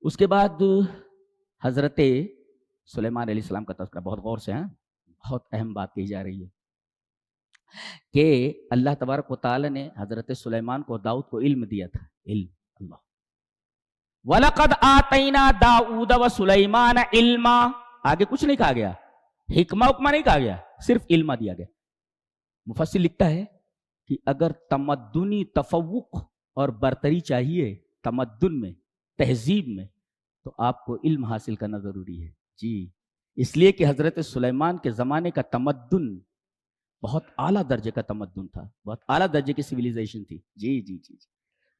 اس کے بعد حضرت سلیمان علیہ السلام کا تذکرہ، بہت غور سے ہیں، بہت اہم بات کہی جا رہی ہے کہ اللہ تبارک و تعالی نے حضرت سلیمان کو، داؤد کو علم دیا تھا، علم اللہ وَلَقَدْ آتَيْنَا دَاؤُودَ وَسُلَيْمَانَ عِلْمًا، آگے کچھ نہیں کہا گیا، حکمہ حکمہ نہیں کہا گیا، صرف علم دیا گیا۔ مفسر لکھتا ہے کہ اگر تمدنی تفوق اور برتری چاہیے تمدن میں، تہذیب میں، تو آپ کو علم حاصل کرنا ضروری ہے۔ جی، اس لیے کہ حضرت سلیمان کے زمانے کا تمدن بہت اعلیٰ درجے کا تمدن تھا، بہت اعلیٰ درجے کی سویلائزیشن تھی۔ جی جی جی جی،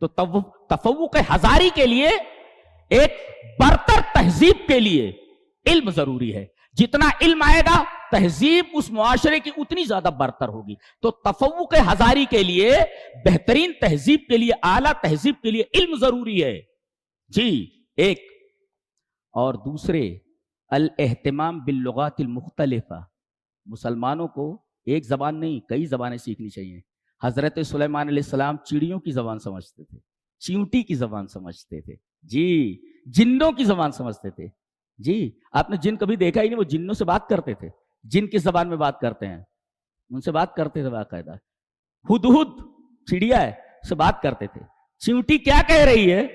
تو تفوق حضاری کے لیے، ایک برتر تہذیب کے لیے علم ضروری ہے۔ جتنا علم آئے گا تہذیب اس معاشرے کی اتنی زیادہ برتر ہوگی۔ تو تفوق حضاری کے لیے، بہترین تہذیب کے لیے، اعلیٰ تہذیب کے لیے علم ضروری ہے۔ جی، ایک اور دوسرے الاہتمام باللغات المختلفہ، مسلمانوں کو ایک زبان نہیں کئی زبانیں سیکھنی چاہیے۔ حضرت سلیمان علیہ السلام چڑیوں کی زبان سمجھتے تھے، چیونٹی کی زبان سمجھتے تھے، جی، جنوں کی زبان سمجھتے تھے۔ جی، آپ نے جن کبھی دیکھا ہی نہیں، وہ جنوں سے بات کرتے تھے، جن کی زبان میں بات کرتے ہیں، ان سے بات کرتے تھے باقاعدہ۔ ہدہد چڑیا ہے، اس سے بات کرتے تھے۔ چیونٹی کیا کہہ رہی ہے،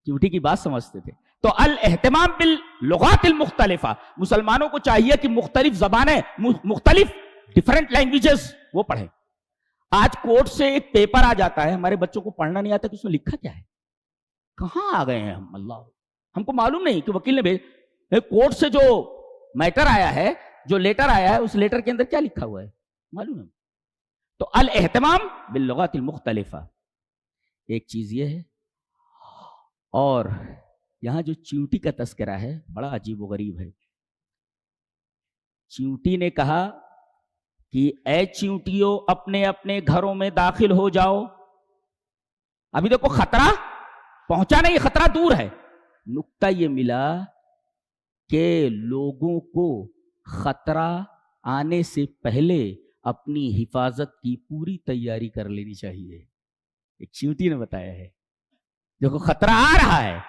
چیونٹی کی بات سمجھتے تھے۔ تو الاہتمام باللغات المختلفہ، مسلمانوں کو چاہیے کہ مختلف زبانیں، مختلف ڈیفرنٹ لینگویجز وہ پڑھیں۔ آج کورٹ سے ایک پیپر آ جاتا ہے، ہمارے بچوں کو پڑھنا نہیں آتا کہ اس میں لکھا کیا ہے، کہاں آ گئے ہیں ہم، اللہ، ہم کو معلوم نہیں کہ وکیل نے کورٹ سے جو میٹر آیا ہے، جو لیٹر آیا ہے، اس لیٹر کے اندر کیا لکھا ہوا ہے معلوم ہے۔ تو الاہتمام باللغات المختلفہ ایک چیز یہ ہے۔ اور یہاں جو چیونٹی کا تذکرہ ہے بڑا عجیب و غریب ہے۔ چیونٹی نے کہا کہ اے چیونٹیوں، اپنے اپنے گھروں میں داخل ہو جاؤ۔ ابھی دیکھو خطرہ پہنچا نہیں، خطرہ دور ہے۔ نکتہ یہ ملا کہ لوگوں کو خطرہ آنے سے پہلے اپنی حفاظت کی پوری تیاری کر لینی چاہیے۔ ایک چیونٹی نے بتایا ہے، دیکھو خطرہ آ رہا ہے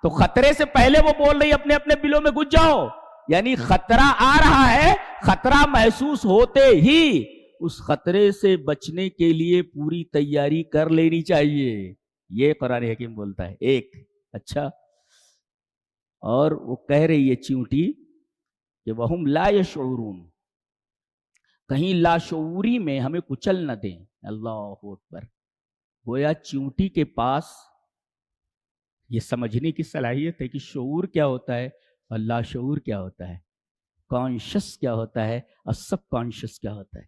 تو خطرے سے پہلے وہ بول رہی اپنے اپنے بلوں میں گھس جاؤ، یعنی خطرہ آ رہا ہے، خطرہ محسوس ہوتے ہی اس خطرے سے بچنے کے لیے پوری تیاری کر لینی چاہیے۔ یہ قرآن حکیم بولتا ہے۔ ایک اچھا، اور وہ کہہ رہی ہے چیونٹی کہ وَهُمْ لَا يَشْعُرُونَ، کہیں لاشعوری میں ہمیں کچل نہ دیں۔ اللہ اکبر، گویا چیونٹی کے پاس یہ سمجھنے کی صلاحیت ہے کہ شعور کیا ہوتا ہے اور لاشعور کیا ہوتا ہے، کانشس کیا ہوتا ہے اور سب کانشس کیا ہوتا ہے۔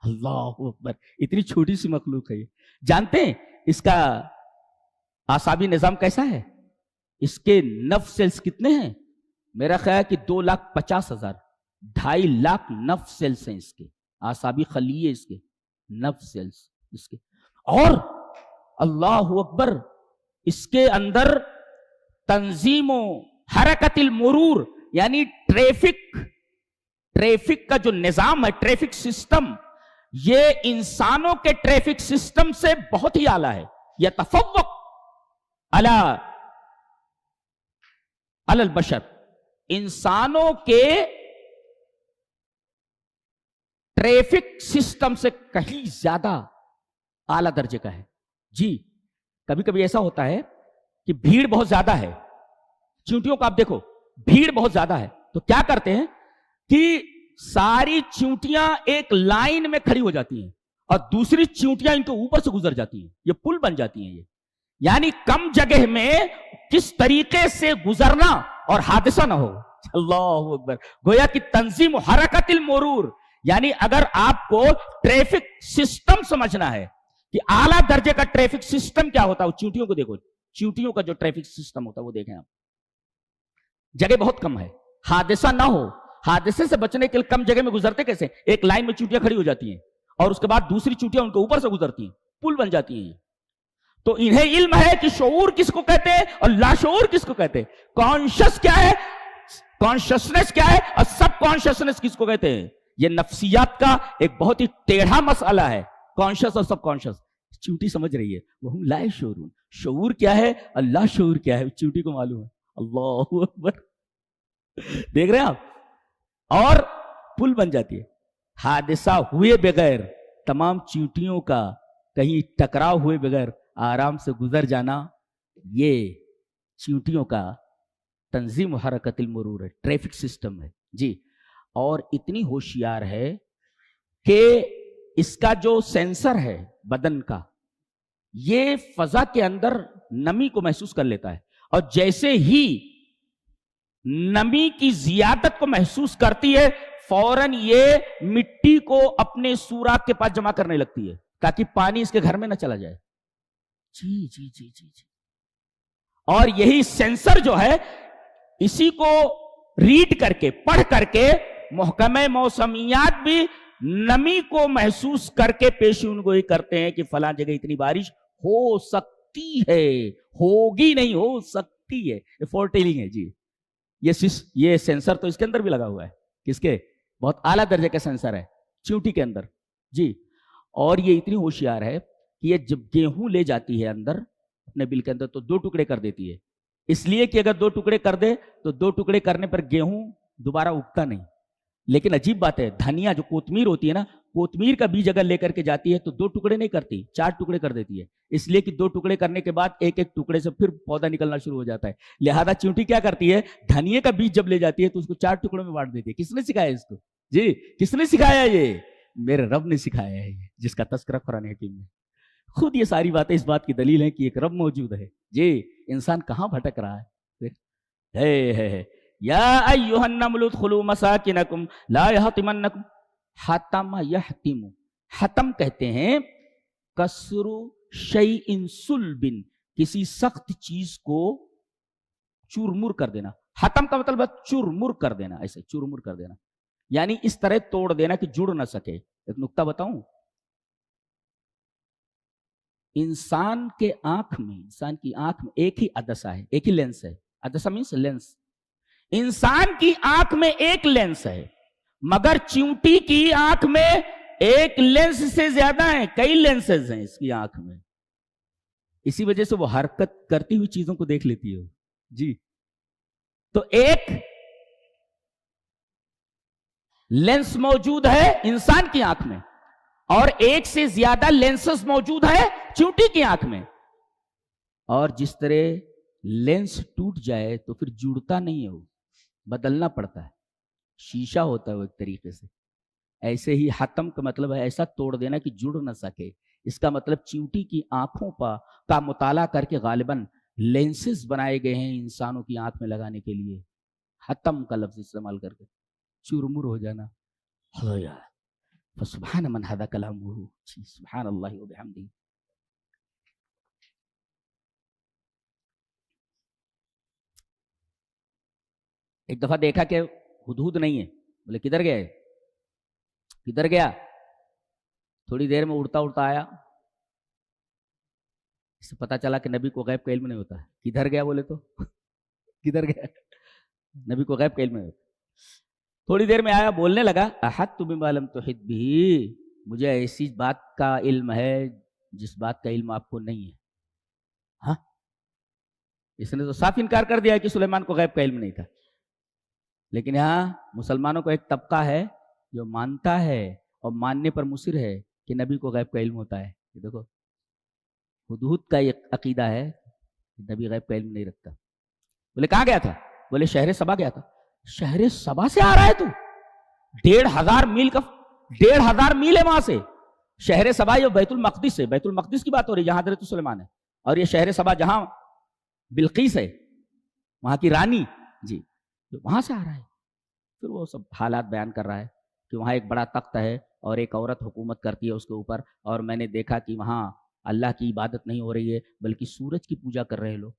اللہ اکبر، اتنی چھوٹی سی مخلوق ہے یہ۔ جانتے ہیں اس کا اعصابی نظام کیسا ہے؟ اس کے نرو سیلز کتنے ہیں؟ میرا خیال ہے کہ 2,50,000، 2.5 لاکھ نرو سیلز ہیں اس کے، اعصابی خلیے اس کے، نرو سیلز اس کے۔ اور اللہ اکبر، اس کے اندر تنظیم و حرکت المرور، یعنی ٹریفک کا جو نظام ہے، ٹریفک سسٹم، یہ انسانوں کے ٹریفک سسٹم سے بہت ہی اعلیٰ ہے۔ یتفوق علی البشر، انسانوں کے ٹریفک سسٹم سے کہیں زیادہ اعلیٰ درجے کا ہے۔ جی، کبھی کبھی ایسا ہوتا ہے کہ بھیڑ بہت زیادہ ہے، چیونٹیوں کا آپ دیکھو بھیڑ بہت زیادہ ہے، تو کیا کرتے ہیں کہ ساری چیونٹیاں ایک لائن میں کھڑی ہو جاتی ہیں اور دوسری چیونٹیاں ان کے اوپر سے گزر جاتی ہیں، یہ پل بن جاتی ہیں۔ یہ یعنی کم جگہ میں کس طریقے سے گزرنا اور حادثہ نہ ہو۔ اللہ اکبر، گویا کہ تنظیم و حرکت المرور، یعنی اگر آپ کو ٹریفک سسٹم سمجھنا ہے کہ اعلیٰ درجے کا ٹریفک سسٹم کیا ہوتا ہے، چیونٹیوں کو دیکھو، چیونٹیوں کا جو ٹریفک سسٹم ہوتا ہے وہ دیکھیں آپ، جگہ بہت کم ہے، حادثہ نہ ہو۔ حادثے سے بچنے کے لیے کم جگہ میں گزرتے کیسے؟ ایک لائن میں چیونٹیاں کھڑی ہو جاتی ہیں اور اس کے بعد دوسری چیونٹیاں ان کے اوپر سے گزرتی ہیں، پل بن جاتی ہیں۔ تو انہیں علم ہے کہ شعور کس کو کہتے ہیں اور لاشعور کس کو کہتے ہیں، کانشس کیا ہے، کانشسنس کیا ہے اور سب کانشسنس کس کو کہتے ہیں۔ یہ نفسیات کا ایک بہت ہی ٹیڑھا مسئلہ ہے، کانشس اور سب کانشس۔ چیونٹی سمجھ رہی ہے وہ ہم لا شعورون. شعور کیا ہے؟ اللہ شعور کیا ہے چیونٹی کو معلوم ہے. اللہ اکبر. دیکھ رہے ہیں آپ. اور پل بن جاتی ہے. حادثہ ہوئے بغیر تمام چیونٹیوں کا کہیں ٹکراؤ ہوئے بغیر آرام سے گزر جانا، یہ چیونٹیوں کا تنظیم و حرکت المرور ہے، ٹریفک سسٹم ہے جی. اور اتنی ہوشیار ہے کہ اس کا جو سینسر ہے بدن کا، یہ فضا کے اندر نمی کو محسوس کر لیتا ہے، اور جیسے ہی نمی کی زیادت کو محسوس کرتی ہے فوراً یہ مٹی کو اپنے سوراخ کے پاس جمع کرنے لگتی ہے تاکہ پانی اس کے گھر میں نہ چلا جائے. جی جی جی جی جی. اور یہی سینسر جو ہے اسی کو ریڈ کر کے پڑھ کر کے محکمہ موسمیات بھی نمی کو محسوس کر کے پیشین گوئی کرتے ہیں کہ فلاں جگہ اتنی بارش ہو سکتی ہے، ہوگی نہیں، ہو سکتی ہے. یہ فور ٹیلنگ ہے جی. یہ سینسر تو اس کے اندر بھی لگا ہوا ہے. کس کے؟ بہت اعلیٰ درجے کا سینسر ہے چیونٹی کے اندر جی. اور یہ اتنی ہوشیار ہے کہ یہ جب گیہوں لے جاتی ہے اندر اپنے بل کے اندر تو 2 ٹکڑے کر دیتی ہے، اس لیے کہ اگر 2 ٹکڑے کر دے تو 2 ٹکڑے کرنے پر گیہوں دوبارہ اگتا نہیں. لیکن عجیب بات ہے، دھنیا جو کوتمیر ہوتی ہے نا، کوتمیر کا بیج اگر لے کر کے جاتی ہے تو 2 ٹکڑے نہیں کرتی، 4 ٹکڑے کر دیتی ہے، اس لیے کہ 2 ٹکڑے کرنے کے بعد ایک ایک ٹکڑے سے پھر پودا نکلنا شروع ہو جاتا ہے. لہذا چیونٹی کیا کرتی ہے، دھنیے کا بیج جب لے جاتی ہے تو اس کو 4 ٹکڑوں میں بانٹ دیتی ہے. کس نے سکھایا اس کو جی؟ کس نے سکھایا؟ یہ میرے رب نے سکھایا ہے، جس کا تذکرہ قرآن حکیم میں. خود یہ ساری باتیں اس بات کی دلیل ہیں کہ ایک رب موجود ہے جی. انسان کہاں بھٹک رہا ہے. یا ایھا النمل ادخلوا مساکنکم لا یحطمنکم. حتم یحتم، حتم کہتے ہیں کسر شیء صلب، کسی سخت چیز کو چورمر کر دینا. حتم کا مطلب ہے چورمر کر دینا، ایسے چورمر کر دینا یعنی اس طرح توڑ دینا کہ جڑ نہ سکے. ایک نکتہ بتاؤں، انسان کی آنکھ میں ایک ہی عدسہ ہے، ایک ہی لینس ہے. عدسہ مینس لینس. انسان کی آنکھ میں ایک لینس ہے، مگر چیونٹی کی آنکھ میں ایک لینس سے زیادہ ہیں، کئی لینسز ہیں اس کی آنکھ میں. اسی وجہ سے وہ حرکت کرتی ہوئی چیزوں کو دیکھ لیتی ہے جی. تو ایک لینس موجود ہے انسان کی آنکھ میں اور ایک سے زیادہ لینسز موجود ہے چیونٹی کی آنکھ میں. اور جس طرح لینس ٹوٹ جائے تو پھر جڑتا نہیں ہے، وہ بدلنا پڑتا ہے، شیشہ ہوتا ہے وہ ایک طریقے سے. ایسے ہی حتم کا مطلب ہے ایسا توڑ دینا کہ جڑ نہ سکے. اس کا مطلب چیونٹی کی آنکھوں کا مطالعہ کر کے غالباً لینسز بنائے گئے ہیں انسانوں کی آنکھ میں لگانے کے لیے. حتم کا لفظ استعمال کر کے چورمر ہو جانا. فسبحان من هذا کلامہ، سبحان اللہ وبحمدہ. ایک دفعہ دیکھا کہ ہدہد نہیں ہے. بولے کدھر گیا ہے؟ کدھر گیا؟ تھوڑی دیر میں اڑتا اڑتا آیا. اس سے پتا چلا کہ نبی کو غیب کا علم نہیں ہوتا. کدھر گیا بولے تو کدھر گیا؟ نبی کو غیب کا علم نہیں ہوتا. تھوڑی دیر میں آیا، بولنے لگا احطت بما لم تحط به، مجھے ایسی بات کا علم ہے جس بات کا علم آپ کو نہیں ہے. ہاں، اس نے تو صاف انکار کر دیا کہ سلیمان کو غیب کا علم نہیں تھا. لیکن یہاں مسلمانوں کو ایک طبقہ ہے جو مانتا ہے اور ماننے پر مصر ہے کہ نبی کو غیب کا علم ہوتا ہے. یہ دیکھو، ہدہد کا ایک عقیدہ ہے کہ نبی غیب کا علم نہیں رکھتا. بولے کہاں گیا تھا؟ بولے شہر سبا گیا تھا. شہر سبا سے آ رہا ہے تو 1500 میل کا 1500 میل ہے وہاں سے. شہر سبا یہ بیت المقدس ہے، بیت المقدس کی بات ہو رہی ہے جہاں حضرت سلیمان ہے. اور یہ شہر سبا جہاں بلقیس ہے وہاں کی رانی جی، وہاں سے آ رہا ہے. پھر وہ سب حالات بیان کر رہا ہے کہ وہاں ایک بڑا تخت ہے اور ایک عورت حکومت کرتی ہے اس کے اوپر، اور میں نے دیکھا کہ وہاں اللہ کی عبادت نہیں ہو رہی ہے بلکہ سورج کی پوجا کر رہے ہیں لوگ.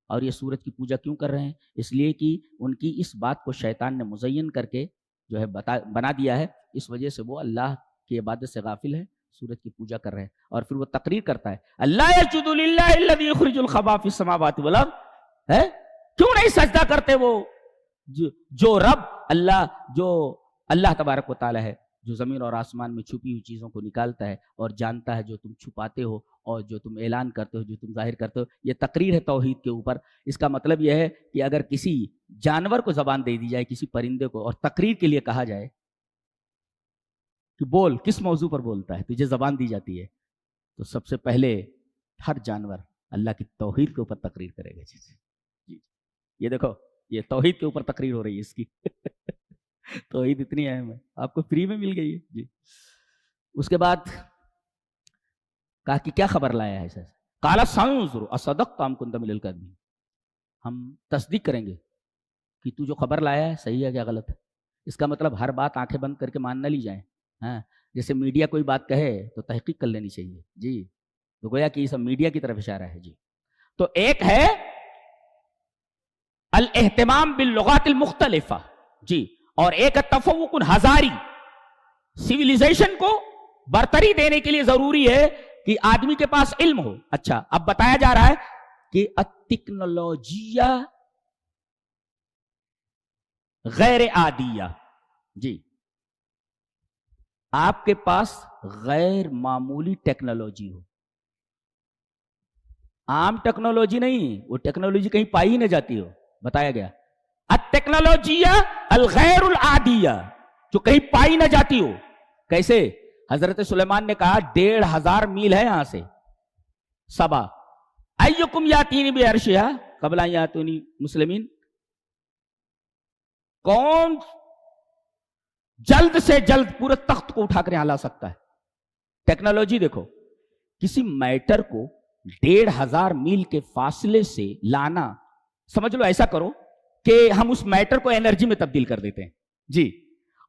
اور یہ سورج کی پوجا کیوں کر رہے ہیں؟ اس لیے کہ ان کی اس بات کو شیطان نے مزین کر کے جو ہے بنا دیا ہے. اس وجہ سے وہ اللہ کی عبادت سے غافل ہے، سورج کی پوجا کر رہے ہیں. اور پھر وہ تقریر کرتا ہے اللہ یسجد للہ الذی یخرج الخبا فی السماوات والارض. کیوں نہیں سجدہ کرتے وہ جو رب اللہ، جو اللہ تبارک و تعالی ہے جو زمین اور آسمان میں چھپی ہوئی چیزوں کو نکالتا ہے اور جانتا ہے جو تم چھپاتے ہو اور جو تم اعلان کرتے ہو، جو تم ظاہر کرتے ہو. یہ تقریر ہے توحید کے اوپر. اس کا مطلب یہ ہے کہ اگر کسی جانور کو زبان دے دی جائے، کسی پرندے کو، اور تقریر کے لیے کہا جائے کہ بول، کس موضوع پر بولتا ہے، تجھے زبان دی جاتی ہے، تو سب سے پہلے ہر جانور اللہ کی توحید کے اوپر تقریر کرے گا. جی یہ دیکھو، یہ توحید کے اوپر تقریر ہو رہی ہے اس کی. توحید اتنی اہم ہے، آپ کو فری میں مل گئی ہے. جی اس کے بعد کہا کہ کیا خبر لایا ہے؟ قال سنظر اصدقت ام کنت من الکاذبین. ہم تصدیق کریں گے کہ تو جو خبر لایا ہے صحیح ہے کیا غلط ہے. اس کا مطلب ہر بات آنکھیں بند کر کے مان نہ لی جائیں. ہاں جیسے میڈیا کوئی بات کہے تو تحقیق کر لینی چاہیے. جی تو گویا کہ یہ سب میڈیا کی طرف اشارہ ہے. جی تو ایک ہے الاہتمام باللغات المختلفہ، جی، اور ایک تفوق ہزاری. سویلائزیشن کو برتری دینے کے لیے ضروری ہے کہ آدمی کے پاس علم ہو. اچھا اب بتایا جا رہا ہے کہ الٹیکنالوجیہ غیر عادیہ. جی آپ کے پاس غیر معمولی ٹیکنالوجی ہو، عام ٹیکنالوجی نہیں، وہ ٹیکنالوجی کہیں پائی ہی نہ جاتی ہو. بتایا گیا الٹیکنالوجیہ الغیر العادیہ، جو کہیں پائی نہ جاتی ہو. کیسے؟ حضرت سلیمان نے کہا 1500 میل ہے یہاں سے سبا. ایکم یاتینی بعرشہا قبل ان یاتونی مسلمین. کون جلد سے جلد پورے تخت کو اٹھا کر یہاں لا سکتا ہے؟ ٹیکنالوجی دیکھو، کسی میٹر کو 1500 میل کے فاصلے سے لانا، سمجھ لو ایسا کرو کہ ہم اس میٹر کو انرجی میں تبدیل کر دیتے ہیں. جی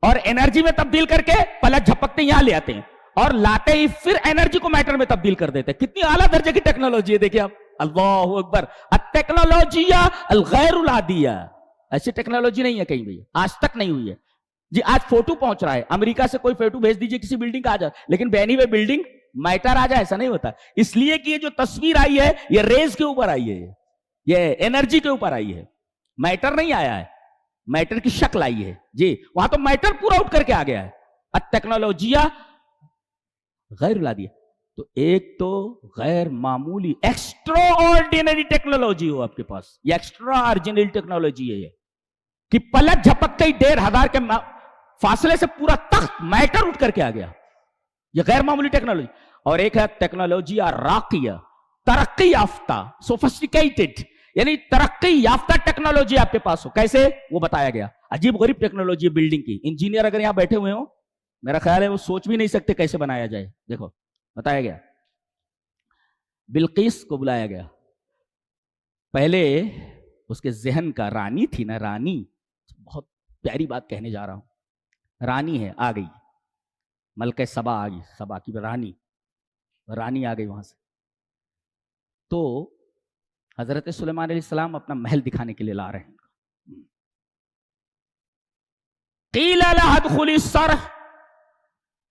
اور انرجی میں تبدیل کر کے پلٹ جھپکتے یہاں لے آتے ہیں، اور لاتے ہی پھر انرجی کو میٹر میں تبدیل کر دیتے ہیں. کتنی اعلیٰ درجے کی ٹیکنالوجی ہے دیکھیں آپ. اللہ اکبر. الٹیکنالوجیہ الغیر العادیہ. ایسی ٹیکنالوجی نہیں ہے کہیں بھی، آج تک نہیں ہوئی ہے. جی آج فوٹو پہنچ رہا ہے امریکہ سے، کوئی فوٹو بھیج دیجئے کسی بلڈنگ کا آ جائے، لیکن بہنی میں بلڈنگ میٹر آ جائے ایسا نہیں ہوتا. اس لیے کہ یہ جو تصویر آئی ہے یہ ریز کے اوپر آئی ہے، یہ انرجی کے اوپر آئی ہے، میٹر نہیں آیا ہے، میٹر کی شکل آئی ہے. جی وہاں تو میٹر پورا اٹھ کر کے آ گیا ہے. الٹیکنالوجیہ غیر العادیہ. تو ایک تو غیر معمولی ایکسٹرا آرڈینری ٹیکنالوجی ہو آپ کے پاس، یہ ایکسٹرا آرڈینری ٹیکنالوجی ہے یہ کہ پلٹ جھپکتے ہی 1500 کے فاصلے سے پورا تخت میٹر اٹھ کر کے آ گیا. یہ غیر معمولی ٹیکنالوجی. اور ایک ہے ٹیکنالوجی راقیہ، ترقی یافتہ، سوفسٹیکیٹڈ، یعنی ترقی یافتہ ٹیکنالوجی آپ کے پاس ہو. کیسے؟ وہ بتایا گیا. عجیب غریب ٹیکنالوجی بلڈنگ کی. انجینئر اگر یہاں بیٹھے ہوئے ہوں میرا خیال ہے وہ سوچ بھی نہیں سکتے کیسے بنایا جائے. دیکھو بتایا گیا بلقیس کو بلایا گیا. پہلے اس کے ذہن کا، رانی تھی نا، رانی، بہت پیاری بات کہنے جا رہا ہوں. رانی ہے، آ گئی ملکہ سبا، آ گئی سبا کی رانی آ گئی وہاں سے. تو حضرت سلیمان علیہ السلام اپنا محل دکھانے کے لیے لا رہے ہیں. قیل لها ادخلی الصرح،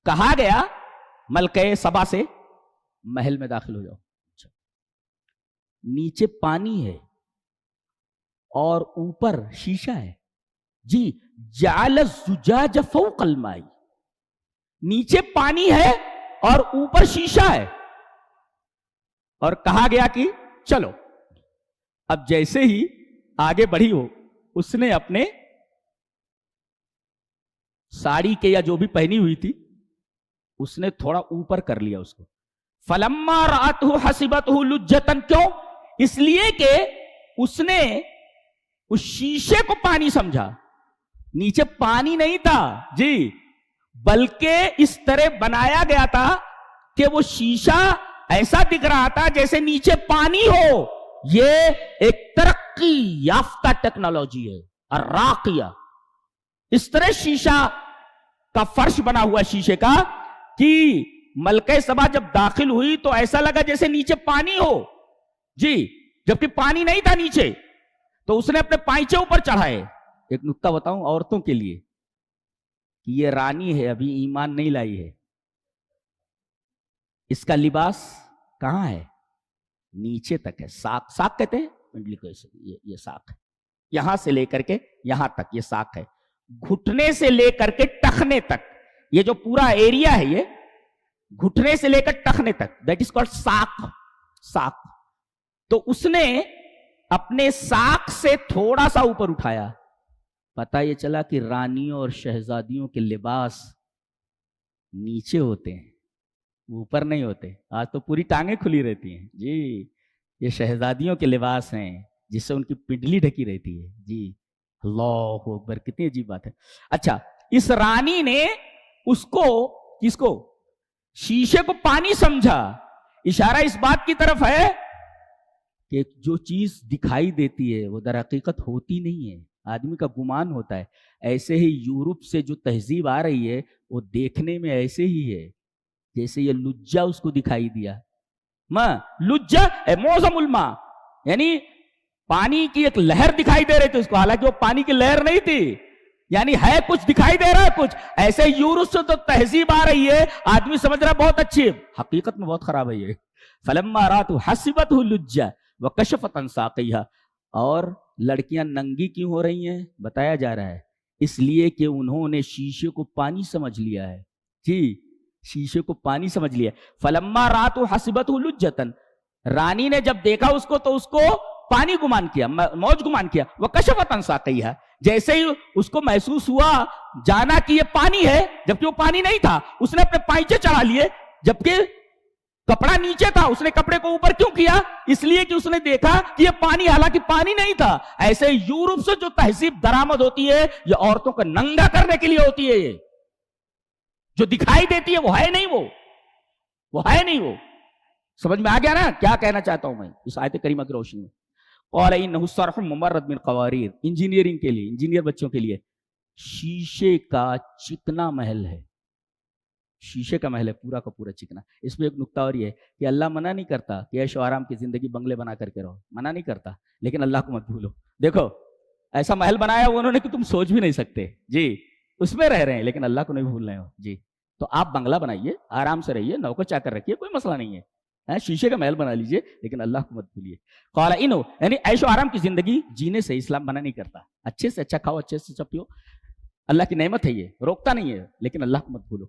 کہا گیا ملکہ سبا سے محل میں داخل ہو جاؤ. نیچے پانی ہے اور اوپر شیشہ ہے. جی جعل الزجاج فوق الماء، نیچے پانی ہے اور اوپر شیشہ ہے. اور کہا گیا کہ چلو. اب جیسے ہی آگے بڑھی ہو، اس نے اپنے ساڑی کے یا جو بھی پہنی ہوئی تھی اس نے تھوڑا اوپر کر لیا اس کو. فلما رأته حسبته لجتا، کیوں؟ اس لیے کہ اس نے اس شیشے کو پانی سمجھا. نیچے پانی نہیں تھا جی، بلکہ اس طرح بنایا گیا تھا کہ وہ شیشہ ایسا دکھ رہا تھا جیسے نیچے پانی ہو. یہ ایک ترقی یافتہ ٹیکنالوجی ہے الراقیہ. اس طرح شیشہ کا فرش بنا ہوا شیشے کا کہ ملکہ سبا جب داخل ہوئی تو ایسا لگا جیسے نیچے پانی ہو. جی جبکہ پانی نہیں تھا نیچے. تو اس نے اپنے پائچے اوپر چڑھائے. ایک نکتہ بتاؤں عورتوں کے لیے کہ یہ رانی ہے، ابھی ایمان نہیں لائی ہے. اس کا لباس کہاں ہے؟ نیچے تک ہے. ساق، ساق کہتے ہیں منڈلی کو، یہ ساق ہے. یہاں سے لے کر کے یہاں تک یہ ساق ہے. گھٹنے سے لے کر کے ٹخنے تک یہ جو پورا ایریا ہے یہ گھٹنے سے لے کر ٹخنے تک, دیٹ از کالڈ ساق. ساق تو اس نے اپنے ساق سے تھوڑا سا اوپر اٹھایا, پتا یہ چلا کہ رانیوں اور شہزادیوں کے لباس نیچے ہوتے ہیں, اوپر نہیں ہوتے. آج تو پوری ٹانگیں کھلی رہتی ہیں جی, یہ شہزادیوں کے لباس ہیں جس سے ان کی پنڈلی ڈھکی رہتی ہے جی. اللہ اکبر, کتنی عجیب بات ہے. اچھا, اس رانی نے اس کو, کس کو, شیشے کو پانی سمجھا. اشارہ اس بات کی طرف ہے کہ جو چیز دکھائی دیتی ہے وہ در حقیقت ہوتی نہیں ہے, آدمی کا گمان ہوتا ہے. ایسے ہی یورپ سے جو تہذیب آ رہی ہے وہ دیکھنے میں ایسے ہی ہے جیسے یہ لجا اس کو دکھائی دیا. لجا موزم الماء, یعنی پانی کی ایک لہر دکھائی دے رہی تھی اس کو, حالانکہ وہ پانی کی لہر نہیں تھی, یعنی ہے کچھ, دکھائی دے رہا ہے کچھ. ایسے یورپ سے تو تہذیب آ رہی ہے, آدمی سمجھ رہا ہے بہت اچھی ہے, حقیقت میں بہت خراب ہے یہ. فلما راتو حسبته لجا وکشفت عن ساقیہا. اور لڑکیاں ننگی کیوں ہو رہی ہیں بتایا جا رہا ہے, اس لیے کہ انہوں نے شیشے کو پانی سمجھ لیا ہے جی, شیشے کو پانی سمجھ لیا. فلما راتو حسبته لجتا, رانی نے جب دیکھا اس کو تو اس کو پانی گمان کیا, موج گمان کیا. وکشفت عن ساقیہا, جیسے ہی اس کو محسوس ہوا جانا کہ یہ پانی ہے, جبکہ وہ پانی نہیں تھا, اس نے اپنے پائچے چڑھا لیے, جبکہ کپڑا نیچے تھا. اس نے کپڑے کو اوپر کیوں کیا؟ اس لیے کہ اس نے دیکھا کہ یہ پانی, حالانکہ پانی نہیں تھا. ایسے یورپ سے جو تہذیب درآمد ہوتی ہے یہ عورتوں کو ننگا کرنے کے لیے ہوتی ہے. یہ جو دکھائی دیتی ہے وہ ہے نہیں, وہ ہے نہیں. وہ سمجھ میں آ گیا نا کیا کہنا چاہتا ہوں میں اس آیت کریمہ کی روشنی میں. قال انہ صرح ممرد من قواریر, انجینئرنگ کے لیے, انجینئر بچوں کے لیے شیشے کا چکنا محل ہے. شیشے کا محل ہے پورا کا پورا چکنا. اس میں ایک نکتہ اور یہ ہے کہ اللہ منع نہیں کرتا کہ عیش و آرام کی زندگی بنگلے بنا کر کے رہو, منع نہیں کرتا, لیکن اللہ کو مت بھولو. دیکھو ایسا محل بنایا انہوں نے کہ تم سوچ بھی نہیں سکتے جی, اس میں رہ رہے ہیں لیکن اللہ کو نہیں بھول رہے ہو جی. تو آپ بنگلہ بنائیے, آرام سے رہیے, نوکر چاکر رکھیے, کوئی مسئلہ نہیں ہے, شیشے کا محل بنا لیجئے, لیکن اللہ کو مت بھولیے. قال انو, یعنی عیش و آرام کی زندگی جینے سے اسلام منع نہیں کرتا. اچھے سے اچھا کھاؤ, اچھے سے پیو, اللہ کی نعمت ہے یہ, روکتا نہیں ہے, لیکن اللہ کو مت بھولو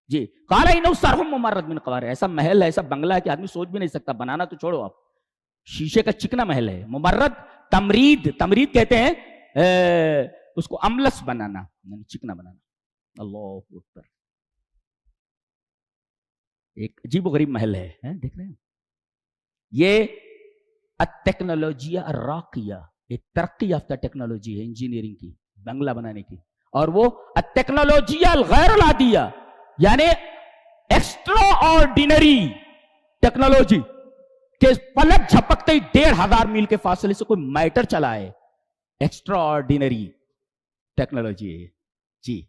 جی. قال انو صرح ممرد من قواریر, ایسا محل ہے, ایسا بنگلہ ہے کہ آدمی سوچ بھی نہیں سکتا, بنانا تو چھوڑو آپ, شیشے کا چکنا محل ہے. ممرد تمرید, تمرید کہتے ہیں اس کو املس بنانا, یعنی چکنا بنانا. اللہ اکبر, ایک عجیب و غریب محل ہے, دیکھ رہے ہیں. یہ الٹیکنالوجیا الراقیہ, ایک ترقی یافتہ ٹیکنالوجی ہے انجینئرنگ کی, بنگلہ بنانے کی. اور وہ الٹیکنالوجیا الغیر العادیہ, یعنی ایکسٹرا آرڈینری ٹیکنالوجی کہ پلک جھپکتے ہی 1500 میل کے فاصلے سے کوئی میٹر چلا ہے. ایکسٹرا آرڈینری ٹیکنالوجی ہے جی.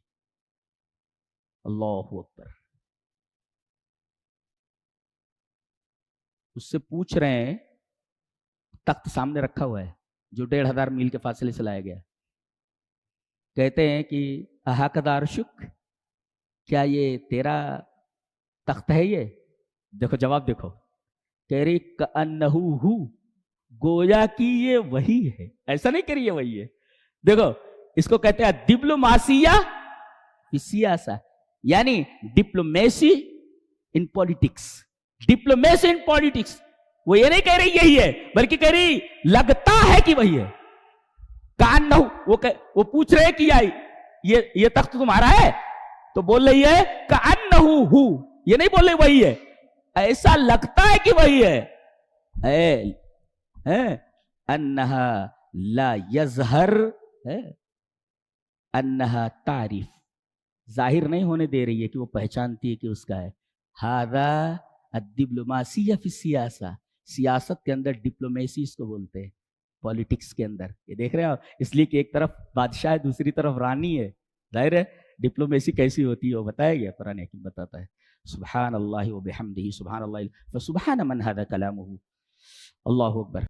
اللہ اکبر. اس سے پوچھ رہے ہیں, تخت سامنے رکھا ہوا ہے جو 1500 میل کے فاصلے سے لایا گیا. کہتے ہیں کہ احاقدار شک, کیا یہ تیرا تخت ہے یہ؟ دیکھو جواب دیکھو, کہہ رہی کأنہو ہو, گویا کہ یہ وہی ہے. ایسا نہیں کہہ رہی ہے وہی ہے. دیکھو اس کو کہتے ہیں ڈپلوماسیہ فی سیاسہ, یعنی ڈپلومیسی ان پولیٹکس. ڈپلومیسی ان پولیٹکس, وہ یہ نہیں کہہ رہی یہی ہے, بلکہ کہہ رہی لگتا ہے کہ وہی ہے. کأنہو, وہ پوچھ رہے کہ یہ تخت تمہارا ہے, تو بول رہی ہے کأنہو ہو, یہ نہیں بول رہی وہی ہے, ایسا لگتا ہے کہ وہی ہے. انہا لا یظہر, انہا تعریف, ظاہر نہیں ہونے دے رہی ہے کہ وہ پہچانتی ہے کہ اس کا ہے. ھذا الڈپلوماسیہ فی السیاسہ, سیاست کے اندر ڈپلومیسی اس کو بولتے ہیں, پولیٹکس کے اندر. یہ دیکھ رہے ہیں آپ, اس لیے کہ ایک طرف بادشاہ ہے, دوسری طرف رانی ہے. ظاہر ہے ڈپلومیسی کیسی ہوتی ہے وہ بتایا گیا, قرآن حکیم بتاتا ہے. سبحان اللہ و بحمدہ, سبحان اللہ, فسبحان من ھذا کلامہ. اللہ اکبر.